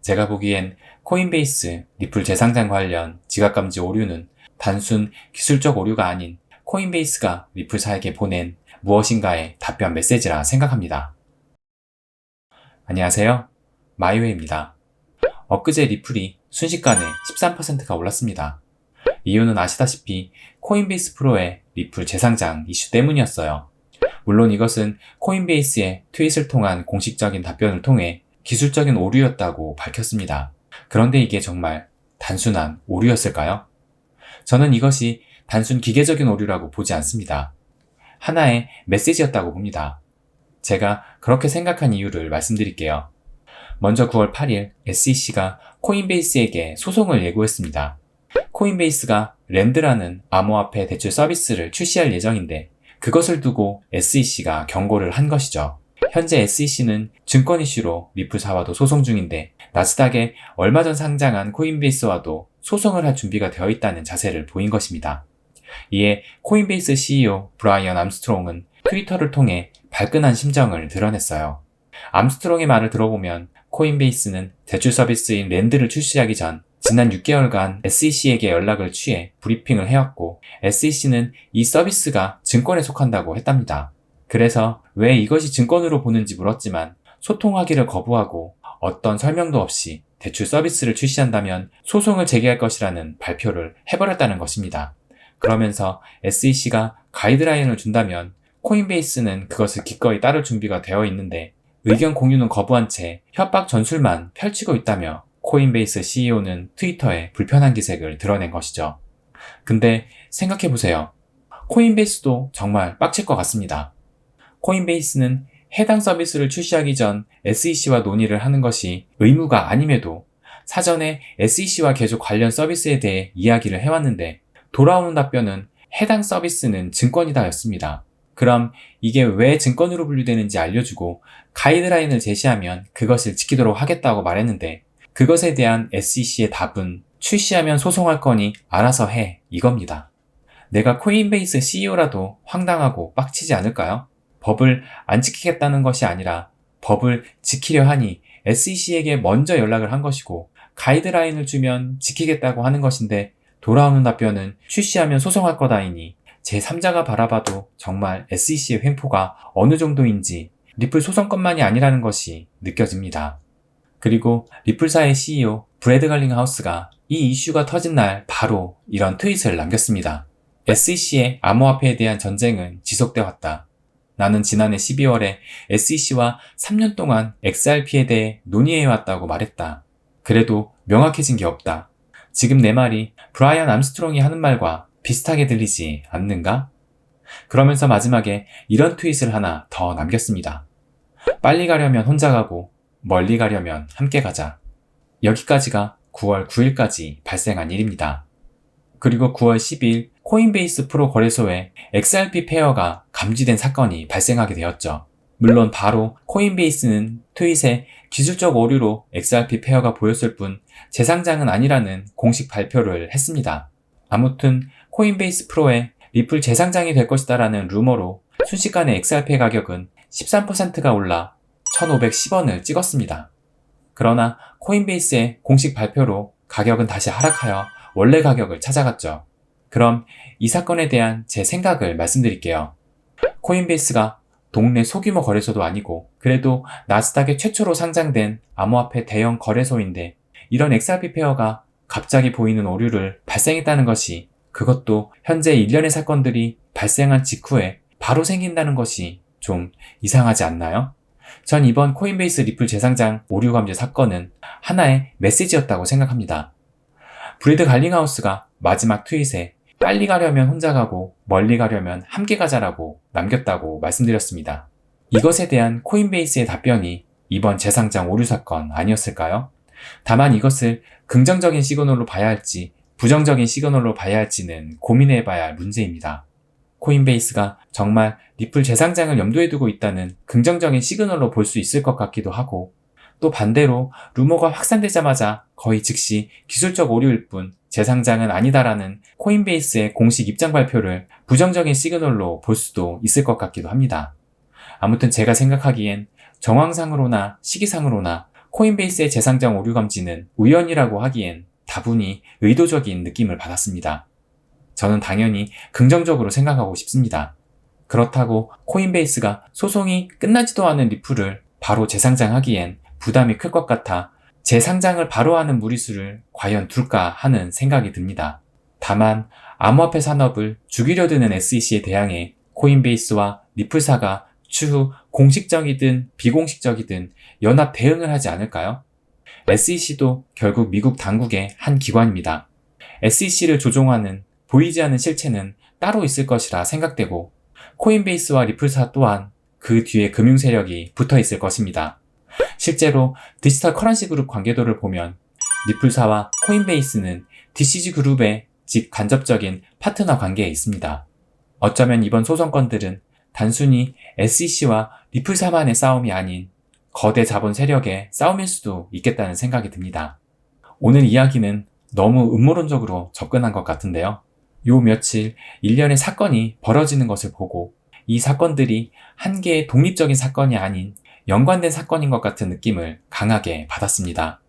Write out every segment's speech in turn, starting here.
제가 보기엔 코인베이스, 리플 재상장 관련 지갑감지 오류는 단순 기술적 오류가 아닌 코인베이스가 리플사에게 보낸 무엇인가의 답변 메시지라 생각합니다. 안녕하세요. 마이웨이입니다. 엊그제 리플이 순식간에 13%가 올랐습니다. 이유는 아시다시피 코인베이스 프로의 리플 재상장 이슈 때문이었어요. 물론 이것은 코인베이스의 트윗을 통한 공식적인 답변을 통해 기술적인 오류였다고 밝혔습니다. 그런데 이게 정말 단순한 오류였을까요? 저는 이것이 단순 기계적인 오류라고 보지 않습니다. 하나의 메시지였다고 봅니다. 제가 그렇게 생각한 이유를 말씀드릴게요. 먼저 9월 8일 SEC가 코인베이스에게 소송을 예고했습니다. 코인베이스가 랜드라는 암호화폐 대출 서비스를 출시할 예정인데 그것을 두고 SEC가 경고를 한 것이죠. 현재 SEC는 증권 이슈로 리플사와도 소송 중인데 나스닥에 얼마 전 상장한 코인베이스와도 소송을 할 준비가 되어 있다는 자세를 보인 것입니다. 이에 코인베이스 CEO 브라이언 암스트롱은 트위터를 통해 발끈한 심정을 드러냈어요. 암스트롱의 말을 들어보면 코인베이스는 대출 서비스인 랜드를 출시하기 전 지난 6개월간 SEC에게 연락을 취해 브리핑을 해왔고 SEC는 이 서비스가 증권에 속한다고 했답니다. 그래서 왜 이것이 증권으로 보는지 물었지만 소통하기를 거부하고 어떤 설명도 없이 대출 서비스를 출시한다면 소송을 제기할 것이라는 발표를 해버렸다는 것입니다. 그러면서 SEC가 가이드라인을 준다면 코인베이스는 그것을 기꺼이 따를 준비가 되어 있는데 의견 공유는 거부한 채 협박 전술만 펼치고 있다며 코인베이스 CEO는 트위터에 불편한 기색을 드러낸 것이죠. 근데 생각해보세요. 코인베이스도 정말 빡칠 것 같습니다. 코인베이스는 해당 서비스를 출시하기 전 SEC와 논의를 하는 것이 의무가 아님에도 사전에 SEC와 계속 관련 서비스에 대해 이야기를 해왔는데 돌아오는 답변은 해당 서비스는 증권이다 였습니다. 그럼 이게 왜 증권으로 분류되는지 알려주고 가이드라인을 제시하면 그것을 지키도록 하겠다고 말했는데 그것에 대한 SEC의 답은 출시하면 소송할 거니 알아서 해 이겁니다. 내가 코인베이스 CEO라도 황당하고 빡치지 않을까요? 법을 안 지키겠다는 것이 아니라 법을 지키려 하니 SEC에게 먼저 연락을 한 것이고 가이드라인을 주면 지키겠다고 하는 것인데 돌아오는 답변은 출시하면 소송할 거다이니 제3자가 바라봐도 정말 SEC의 횡포가 어느 정도인지 리플 소송건만이 아니라는 것이 느껴집니다. 그리고 리플사의 CEO 브래드 갈링하우스가 이 이슈가 터진 날 바로 이런 트윗을 남겼습니다. SEC의 암호화폐에 대한 전쟁은 지속돼 왔다. 나는 지난해 12월에 SEC와 3년 동안 XRP에 대해 논의해왔다고 말했다. 그래도 명확해진 게 없다. 지금 내 말이 브라이언 암스트롱이 하는 말과 비슷하게 들리지 않는가? 그러면서 마지막에 이런 트윗을 하나 더 남겼습니다. 빨리 가려면 혼자 가고 멀리 가려면 함께 가자. 여기까지가 9월 9일까지 발생한 일입니다. 그리고 9월 10일 코인베이스 프로 거래소에 XRP 페어가 감지된 사건이 발생하게 되었죠. 물론 바로 코인베이스는 트윗에 기술적 오류로 XRP 페어가 보였을 뿐 재상장은 아니라는 공식 발표를 했습니다. 아무튼 코인베이스 프로에 리플 재상장이 될 것이다라는 루머로 순식간에 XRP 가격은 13%가 올라 1,510원을 찍었습니다. 그러나 코인베이스의 공식 발표로 가격은 다시 하락하여 원래 가격을 찾아갔죠. 그럼 이 사건에 대한 제 생각을 말씀드릴게요. 코인베이스가 동네 소규모 거래소도 아니고 그래도 나스닥에 최초로 상장된 암호화폐 대형 거래소인데 이런 XRP 페어가 갑자기 보이는 오류를 발생했다는 것이 그것도 현재 일련의 사건들이 발생한 직후에 바로 생긴다는 것이 좀 이상하지 않나요? 전 이번 코인베이스 리플 재상장 오류 감지 사건은 하나의 메시지였다고 생각합니다. 브래드 갈링하우스가 마지막 트윗에 빨리 가려면 혼자 가고 멀리 가려면 함께 가자라고 남겼다고 말씀드렸습니다. 이것에 대한 코인베이스의 답변이 이번 재상장 오류 사건 아니었을까요? 다만 이것을 긍정적인 시그널로 봐야 할지 부정적인 시그널로 봐야 할지는 고민해봐야 할 문제입니다. 코인베이스가 정말 리플 재상장을 염두에 두고 있다는 긍정적인 시그널로 볼 수 있을 것 같기도 하고 또 반대로 루머가 확산되자마자 거의 즉시 기술적 오류일 뿐 재상장은 아니다라는 코인베이스의 공식 입장 발표를 부정적인 시그널로 볼 수도 있을 것 같기도 합니다. 아무튼 제가 생각하기엔 정황상으로나 시기상으로나 코인베이스의 재상장 오류 감지는 우연이라고 하기엔 다분히 의도적인 느낌을 받았습니다. 저는 당연히 긍정적으로 생각하고 싶습니다. 그렇다고 코인베이스가 소송이 끝나지도 않은 리플을 바로 재상장하기엔 부담이 클 것 같아 재상장을 바로 하는 무리수를 과연 둘까 하는 생각이 듭니다. 다만 암호화폐 산업을 죽이려 드는 SEC에 대항해 코인베이스와 리플사가 추후 공식적이든 비공식적이든 연합 대응을 하지 않을까요? SEC도 결국 미국 당국의 한 기관입니다. SEC를 조종하는 보이지 않는 실체는 따로 있을 것이라 생각되고 코인베이스와 리플사 또한 그 뒤에 금융 세력이 붙어 있을 것입니다. 실제로 디지털 커런시 그룹 관계도를 보면 리플사와 코인베이스는 DCG 그룹의 직간접적인 파트너 관계에 있습니다. 어쩌면 이번 소송건들은 단순히 SEC와 리플사만의 싸움이 아닌 거대 자본 세력의 싸움일 수도 있겠다는 생각이 듭니다. 오늘 이야기는 너무 음모론적으로 접근한 것 같은데요. 요 며칠 일련의 사건이 벌어지는 것을 보고 이 사건들이 한 개의 독립적인 사건이 아닌 연관된 사건인 것 같은 느낌을 강하게 받았습니다.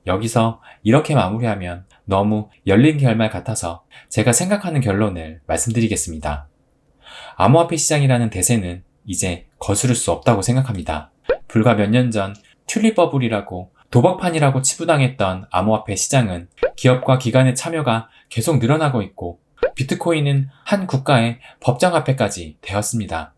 여기서 이렇게 마무리하면 너무 열린 결말 같아서 제가 생각하는 결론을 말씀드리겠습니다. 암호화폐 시장이라는 대세는 이제 거스를 수 없다고 생각합니다. 불과 몇 년 전 튤립 버블이라고 도박판이라고 치부당했던 암호화폐 시장은 기업과 기관의 참여가 계속 늘어나고 있고 비트코인은 한 국가의 법정화폐까지 되었습니다.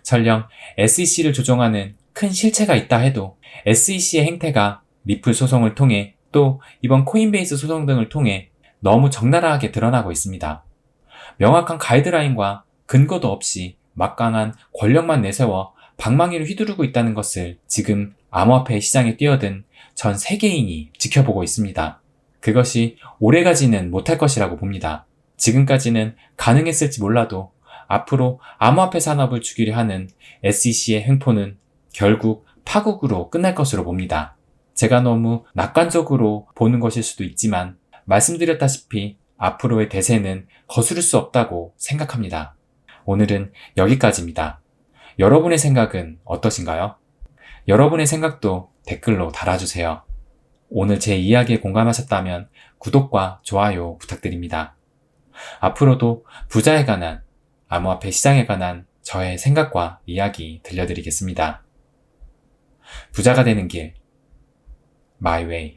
설령 SEC를 조종하는 큰 실체가 있다 해도 SEC의 행태가 리플 소송을 통해 또 이번 코인베이스 소송 등을 통해 너무 적나라하게 드러나고 있습니다. 명확한 가이드라인과 근거도 없이 막강한 권력만 내세워 방망이를 휘두르고 있다는 것을 지금 암호화폐 시장에 뛰어든 전 세계인이 지켜보고 있습니다. 그것이 오래가지는 못할 것이라고 봅니다. 지금까지는 가능했을지 몰라도 앞으로 암호화폐 산업을 죽이려 하는 SEC의 횡포는 결국 파국으로 끝날 것으로 봅니다. 제가 너무 낙관적으로 보는 것일 수도 있지만 말씀드렸다시피 앞으로의 대세는 거스를 수 없다고 생각합니다. 오늘은 여기까지입니다. 여러분의 생각은 어떠신가요? 여러분의 생각도 댓글로 달아주세요. 오늘 제 이야기에 공감하셨다면 구독과 좋아요 부탁드립니다. 앞으로도 부자에 관한, 암호화폐 시장에 관한 저의 생각과 이야기 들려드리겠습니다. 부자가 되는 길, My Way.